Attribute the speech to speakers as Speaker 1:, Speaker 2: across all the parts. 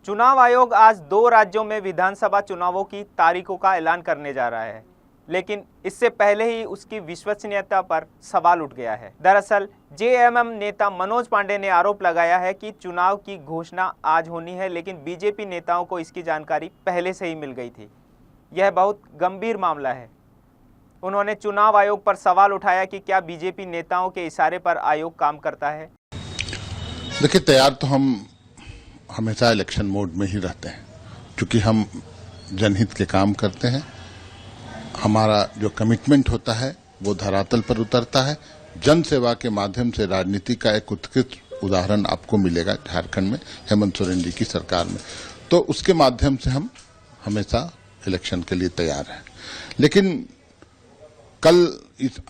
Speaker 1: चुनाव आयोग आज 2 राज्यों में विधानसभा चुनावों की तारीखों का ऐलान करने जा रहा है, लेकिन इससे पहले ही उसकी विश्वसनीयता पर सवाल उठ गया है। दरअसल जेएमएम नेता मनोज पांडे ने आरोप लगाया है कि चुनाव की घोषणा आज होनी है, लेकिन बीजेपी नेताओं को इसकी जानकारी पहले से ही मिल गई थी। यह बहुत गंभीर मामला है। उन्होंने चुनाव आयोग पर सवाल उठाया कि क्या बीजेपी नेताओं के इशारे पर आयोग काम करता है।
Speaker 2: देखिए, तैयार तो हम हमेशा इलेक्शन मोड में ही रहते हैं, क्योंकि हम जनहित के काम करते हैं। हमारा जो कमिटमेंट होता है वो धरातल पर उतरता है। जन सेवा के माध्यम से राजनीति का एक उत्कृष्ट उदाहरण आपको मिलेगा झारखंड में हेमंत सोरेन जी की सरकार में। तो उसके माध्यम से हम हमेशा इलेक्शन के लिए तैयार हैं। लेकिन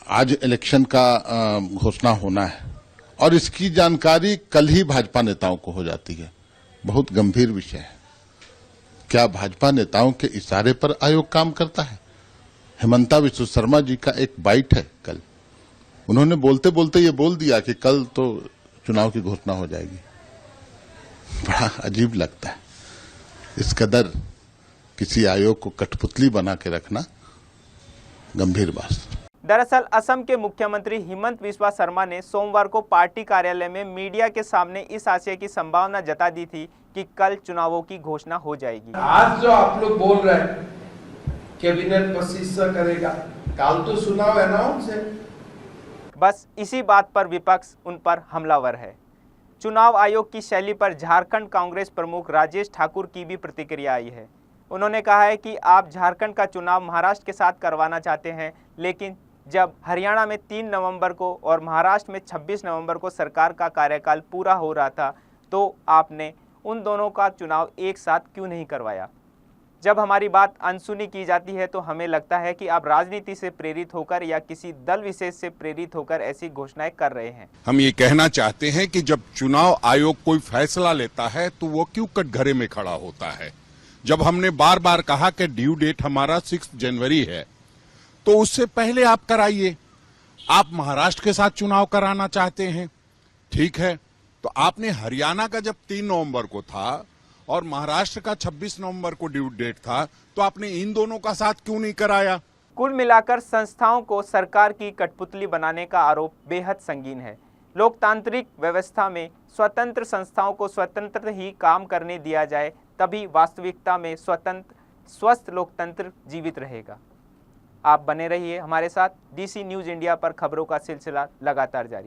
Speaker 2: आज इलेक्शन का घोषणा होना है और इसकी जानकारी कल ही भाजपा नेताओं को हो जाती है। बहुत गंभीर विषय है। क्या भाजपा नेताओं के इशारे पर आयोग काम करता है? हेमंता विश्व शर्मा जी का एक बाइट है कल, उन्होंने बोलते बोलते ये बोल दिया कि कल तो चुनाव की घोषणा हो जाएगी। बड़ा अजीब लगता है। इस कदर किसी आयोग को कठपुतली बना के रखना गंभीर बात।
Speaker 1: दरअसल असम के मुख्यमंत्री हिमंत बिस्वा शर्मा ने सोमवार को पार्टी कार्यालय में मीडिया के सामने इस आशय की संभावना जता दी थी कि कल चुनावों की घोषणा हो जाएगी।
Speaker 3: आज जो आप लोग बोल रहे हैं कैबिनेट पर शीर्षक करेगा, कल तो चुनाव अनाउंस है।
Speaker 1: बस इसी बात पर विपक्ष उन पर हमलावर है। चुनाव आयोग की शैली पर झारखंड कांग्रेस प्रमुख राजेश ठाकुर की भी प्रतिक्रिया आई है। उन्होंने कहा है कि आप झारखंड का चुनाव महाराष्ट्र के साथ करवाना चाहते हैं, लेकिन जब हरियाणा में 3 नवंबर को और महाराष्ट्र में 26 नवंबर को सरकार का कार्यकाल पूरा हो रहा था, तो आपने उन दोनों का चुनाव एक साथ क्यों नहीं करवाया? जब हमारी बात अनसुनी की जाती है तो हमें लगता है कि आप राजनीति से प्रेरित होकर या किसी दल विशेष से प्रेरित होकर ऐसी घोषणाएं कर रहे हैं।
Speaker 4: हम ये कहना चाहते हैं कि जब चुनाव आयोग कोई फैसला लेता है तो वो क्यों कटघरे में खड़ा होता है? जब हमने बार बार कहा कि ड्यू डेट हमारा 6 जनवरी है, तो उससे पहले आप कराइए। आप महाराष्ट्र के साथ चुनाव कराना चाहते हैं, ठीक है, तो आपने हरियाणा का जब 3 नवंबर को था और महाराष्ट्र का 26 नवंबर को ड्यू डेट था, तो आपने इन दोनों का साथ क्यों नहीं कराया?
Speaker 1: कुल मिलाकर संस्थाओं को सरकार की कठपुतली बनाने का आरोप बेहद संगीन है। लोकतांत्रिक व्यवस्था में स्वतंत्र संस्थाओं को स्वतंत्र ही काम करने दिया जाए, तभी वास्तविकता में स्वतंत्र स्वस्थ लोकतंत्र जीवित रहेगा। आप बने रहिए हमारे साथ। डीसी न्यूज़ इंडिया पर खबरों का सिलसिला लगातार जारी है।